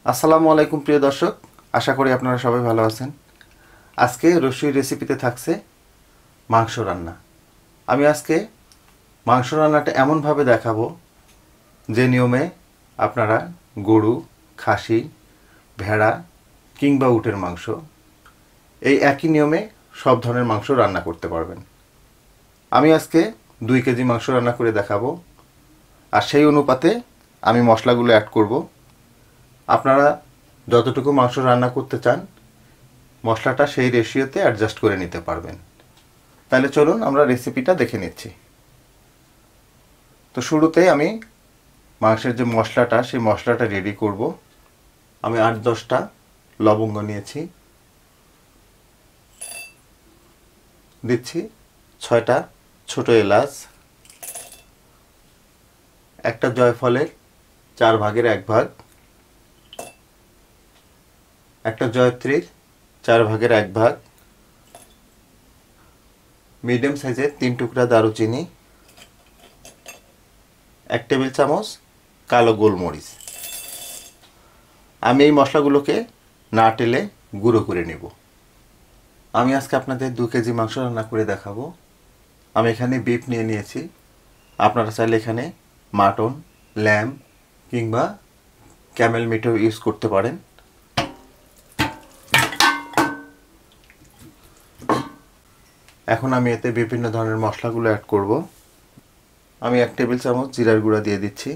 আসসালামু আলাইকুম প্রিয় দর্শক, আশা করি আপনারা সবাই ভালো আছেন। আজকে রসুই রেসিপিতে থাকছে মাংস রান্না। আমি আজকে মাংস রান্নাটা এমনভাবে দেখাবো যে নিয়মে আপনারা গরু, খাসি, ভেড়া কিংবা উটের মাংস এই একই নিয়মে সব ধরনের মাংস রান্না করতে পারবেন। আমি আজকে 2 কেজি মাংস রান্না করে দেখাবো, আর সেই অনুপাতে আমি মশলাগুলো অ্যাড করব। আপনারা যতটুকু মাংস রান্না করতে চান মশলাটা সেই রেশিওতে অ্যাডজাস্ট করে নিতে পারবেন। তাহলে চলুন আমরা রেসিপিটা দেখে নিচ্ছি। তো শুরুতেই আমি মাংসের যে মশলাটা সেই মশলাটা রেডি করব। আমি 8-10টা লবঙ্গ নিয়েছি, দিচ্ছি 6টা ছোট এলাচ, একটা জয়ফলের 4 ভাগের 1 ভাগ, একটা জয়ত্রীর 4 ভাগের 1 ভাগ, মিডিয়াম সাইজের 3 টুকরা দারুচিনি, 1 টেবিল চামচ কালো গোলমরিচ। আমি এই মশলাগুলোকে না টেলে গুঁড়ো করে নেব। আমি আজকে আপনাদের 2 কেজি মাংস রান্না করে দেখাবো। আমি এখানে বিফ নিয়ে নিয়েছি। আপনারা চাইলে এখানে মাটন, ল্যাম্ব কিংবা ক্যামেল মিটও ইউজ করতে পারেন। এখন আমি এতে বিভিন্ন ধরনের মশলাগুলো অ্যাড করব। আমি 1 টেবিল চামচ জিরার গুঁড়া দিয়ে দিচ্ছি,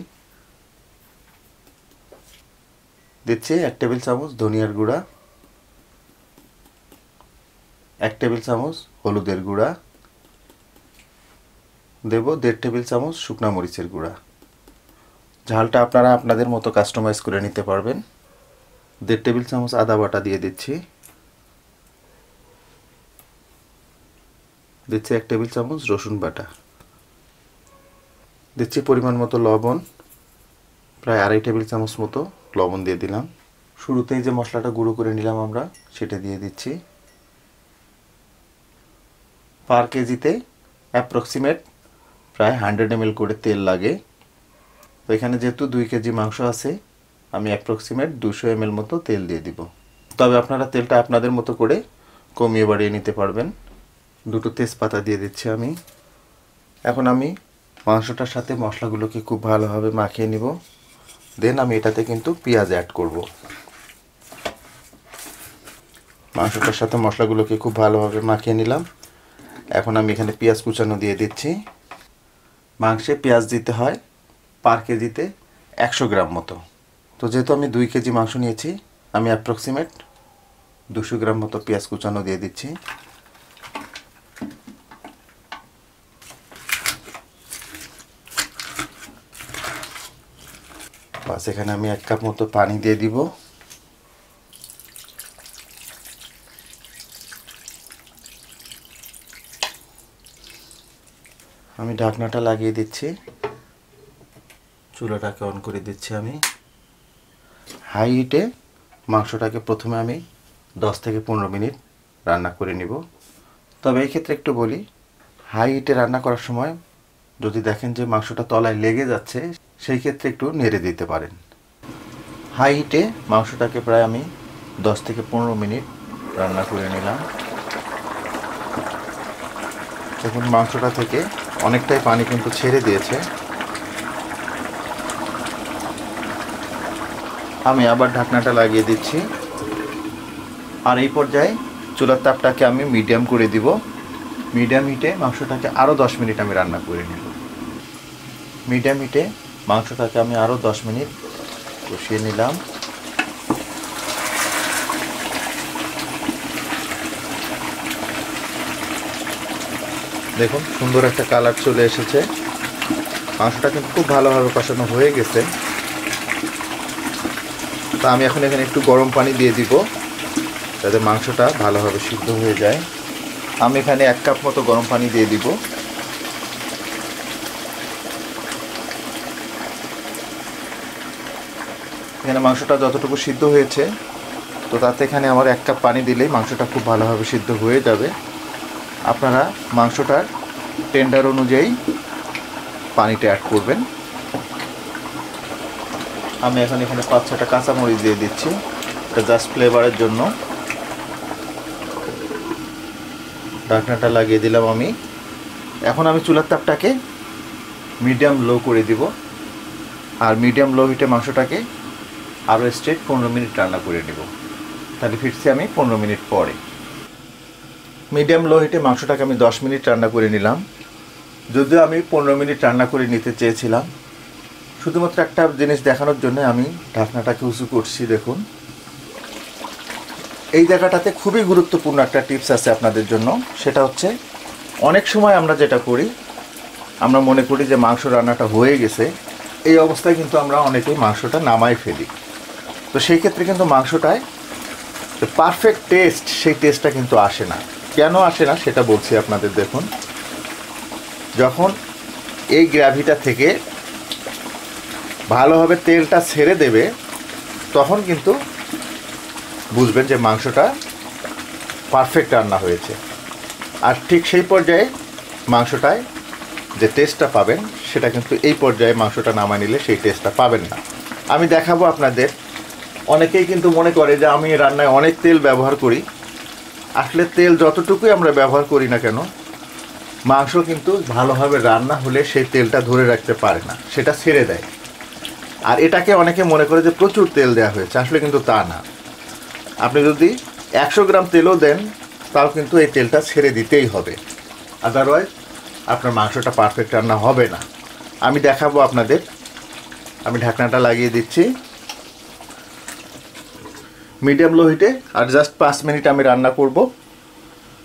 1 টেবিল চামচ ধনিয়ার গুঁড়া, 1 টেবিল চামচ হলুদের গুঁড়া, দেব 1.5 টেবিল চামচ শুকনা মরিচের গুঁড়া। ঝালটা আপনারা আপনাদের মতো কাস্টমাইজ করে নিতে পারবেন। 1.5 টেবিল চামচ আদা বাটা দিয়ে দিচ্ছি, 1 টেবিল চামচ রসুন বাটা, দিচ্ছি পরিমাণ মতো লবণ, প্রায় 2.5 টেবিল চামচ মতো লবণ দিয়ে দিলাম। শুরুতেই যে মশলাটা গুঁড়ো করে নিলাম আমরা সেটা দিয়ে দিচ্ছি। পার কেজিতে অ্যাপ্রক্সিমেট প্রায় 100 ml করে তেল লাগে। তো এখানে যেহেতু 2 কেজি মাংস আছে আমি অ্যাপ্রক্সিমেট 200 ml মতো তেল দিয়ে দিব। তবে আপনারা তেলটা আপনাদের মতো করে কমিয়ে বাড়িয়ে নিতে পারবেন। 2টো তেজপাতা দিয়ে দিচ্ছি আমি। এখন আমি মাংসটার সাথে মশলাগুলোকে খুব ভালোভাবে মাখিয়ে নিব। দেন আমি এটাতে কিন্তু পেঁয়াজ অ্যাড করব। মাংসটার সাথে মশলাগুলোকে খুব ভালোভাবে মাখিয়ে নিলাম। এখন আমি এখানে পেঁয়াজ কুচানো দিয়ে দিচ্ছি। মাংসে পেঁয়াজ দিতে হয় পার কেজিতে 100 গ্রাম মতো। তো যেহেতু আমি 2 কেজি মাংস নিয়েছি আমি অ্যাপ্রক্সিমেট 200 গ্রাম মতো পেঁয়াজ কুচানো দিয়ে দিচ্ছি। বাস এখানে আমি 1 কাপ মতো পানি দিয়ে দিব। আমি ঢাকনাটা লাগিয়ে দিচ্ছি, চুলাটাকে অন করে দিচ্ছি। আমি হাই হিটে মাংসটাকে প্রথমে আমি 10 থেকে 15 মিনিট রান্না করে নিব। তবে এই ক্ষেত্রে একটু বলি, হাই হিটে রান্না করার সময় যদি দেখেন যে মাংসটা তলায় লেগে যাচ্ছে সেই ক্ষেত্রে একটু নেড়ে দিতে পারেন। হাই হিটে মাংসটাকে প্রায় আমি 10 থেকে 15 মিনিট রান্না করে নিলাম। দেখুন মাংসটা থেকে অনেকটাই পানি কিন্তু ছেড়ে দিয়েছে। আমি আবার ঢাকনাটা লাগিয়ে দিচ্ছি। আর এই পর্যায়ে চুলার তাপটাকে আমি মিডিয়াম করে দিব। মিডিয়াম হিটে মাংসটাকে আরও 10 মিনিট আমি রান্না করে নেব। মিডিয়াম হিটে মাংসটাকে আমি আরও 10 মিনিট কষিয়ে নিলাম। দেখুন সুন্দর একটা কালার চলে এসেছে। মাংসটা কিন্তু খুব ভালোভাবে কষানো হয়ে গেছে। তা আমি এখন এখানে একটু গরম পানি দিয়ে দিব যাতে মাংসটা ভালোভাবে সিদ্ধ হয়ে যায়। আমি এখানে 1 কাপ মতো গরম পানি দিয়ে দিব। এখানে মাংসটা যতটুকু সিদ্ধ হয়েছে তো তাতে এখানে আমার 1 কাপ পানি দিলেই মাংসটা খুব ভালোভাবে সিদ্ধ হয়ে যাবে। আপনারা মাংসটার টেন্ডার অনুযায়ী পানিটা অ্যাড করবেন। আমি এখন এখানে 5-6টা কাঁচামরিচ দিয়ে দিচ্ছি, এটা জাস্ট ফ্লেভারের জন্য। ঢাকনাটা লাগিয়ে দিলাম আমি। এখন আমি চুলার তাপটাকে মিডিয়াম লো করে দিব, আর মিডিয়াম লো হিটে মাংসটাকে আরও স্ট্রেট 15 মিনিট রান্না করে নেব। তাহলে ফিরছি আমি 15 মিনিট পরে। মিডিয়াম লো হিটে মাংসটাকে আমি 10 মিনিট রান্না করে নিলাম। যদিও আমি 15 মিনিট রান্না করে নিতে চেয়েছিলাম, শুধুমাত্র একটা জিনিস দেখানোর জন্য আমি ঢাকনাটাকে উঁচু করছি। দেখুন, এই জায়গাটাতে খুবই গুরুত্বপূর্ণ একটা টিপস আছে আপনাদের জন্য। সেটা হচ্ছে, অনেক সময় আমরা যেটা করি, আমরা মনে করি যে মাংস রান্নাটা হয়ে গেছে, এই অবস্থায় কিন্তু আমরা অনেকেই মাংসটা নামাই ফেলি। তো সেই ক্ষেত্রে কিন্তু মাংসটায় পারফেক্ট টেস্ট, সেই টেস্টটা কিন্তু আসে না। কেন আসে না সেটা বলছি আপনাদের। দেখুন, যখন এই গ্রেভিটা থেকে ভালোভাবে তেলটা ছেড়ে দেবে, তখন কিন্তু বুঝবেন যে মাংসটা পারফেক্ট রান্না হয়েছে। আর ঠিক সেই পর্যায়ে মাংসটায় যে টেস্টটা পাবেন, সেটা কিন্তু এই পর্যায়ে মাংসটা নামায় নিলে সেই টেস্টটা পাবেন না। আমি দেখাবো আপনাদের। অনেকেই কিন্তু মনে করে যে আমি রান্নায় অনেক তেল ব্যবহার করি। আসলে তেল যতটুকুই আমরা ব্যবহার করি না কেন, মাংস কিন্তু ভালোভাবে রান্না হলে সেই তেলটা ধরে রাখতে পারে না, সেটা ছেড়ে দেয়। আর এটাকে অনেকে মনে করে যে প্রচুর তেল দেওয়া হয়েছে, আসলে কিন্তু তা না। আপনি যদি 100 গ্রাম তেলও দেন, তাও কিন্তু এই তেলটা ছেড়ে দিতেই হবে, আদারওয়াইজ আপনার মাংসটা পারফেক্ট রান্না হবে না। আমি দেখাবো আপনাদের। আমি ঢাকনাটা লাগিয়ে দিচ্ছি মিডিয়াম লো হিটে, আর জাস্ট 5 মিনিট আমি রান্না করব।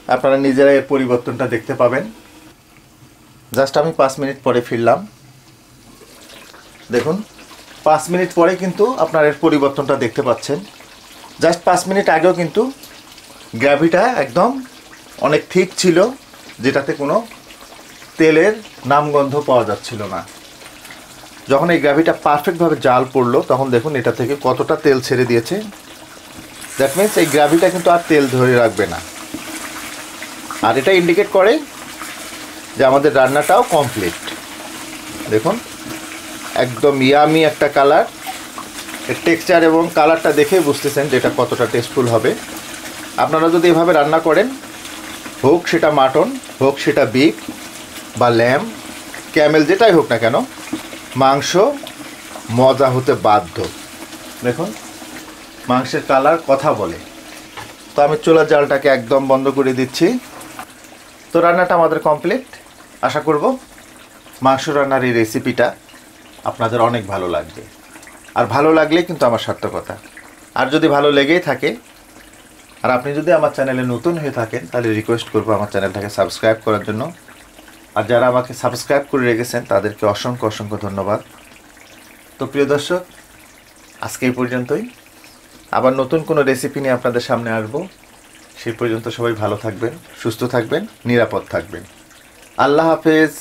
আপনারা নিজেরা এর পরিবর্তনটা দেখতে পাবেন। জাস্ট আমি 5 মিনিট পরে ফিরলাম। দেখুন, 5 মিনিট পরে কিন্তু আপনার এর পরিবর্তনটা দেখতে পাচ্ছেন। জাস্ট 5 মিনিট আগেও কিন্তু গ্রেভিটা একদম অনেক ঠিক ছিল, যেটাতে কোনো তেলের নামগন্ধ পাওয়া যাচ্ছিল না। যখন এই গ্রেভিটা পারফেক্টভাবে জাল পড়লো, তখন দেখুন এটা থেকে কতটা তেল ছেড়ে দিয়েছে। দ্যাট মিনস এই গ্রেভিটা কিন্তু আর তেল ধরে রাখবে না। আর এটা ইন্ডিকেট করে যে আমাদের রান্নাটাও কমপ্লিট। দেখুন, একদম ইয়ামি একটা কালার। এর টেক্সচার এবং কালারটা দেখেই বুঝতেছেন যে এটা কতটা টেস্টফুল হবে। আপনারা যদি এভাবে রান্না করেন, হোক সেটা মাটন, হোক সেটা বিফ বা ল্যাম, ক্যামেল, যেটাই হোক না কেন, মাংস মজা হতে বাধ্য। দেখুন, মাংসের কালার কথা বলে। তো আমি চুলার জালটাকে একদম বন্ধ করে দিচ্ছি। তো রান্নাটা আমাদের কমপ্লিট। আশা করব মাংস রান্নার এই রেসিপিটা আপনাদের অনেক ভালো লাগবে। আর ভালো লাগলে কিন্তু আমার সার্থকতা। আর যদি ভালো লেগেই থাকে, আর আপনি যদি আমার চ্যানেলে নতুন হয়ে থাকেন, তাহলে রিকোয়েস্ট করবো আমার চ্যানেলটাকে সাবস্ক্রাইব করার জন্য। আর যারা আমাকে সাবস্ক্রাইব করে রেখেছেন, তাদেরকে অসংখ্য অসংখ্য ধন্যবাদ। তো প্রিয় দর্শক, আজকে এই পর্যন্তই। আবার নতুন কোনো রেসিপি নিয়ে আপনাদের সামনে আসবো। সেই পর্যন্ত সবাই ভালো থাকবেন, সুস্থ থাকবেন, নিরাপদ থাকবেন। আল্লাহ হাফেজ।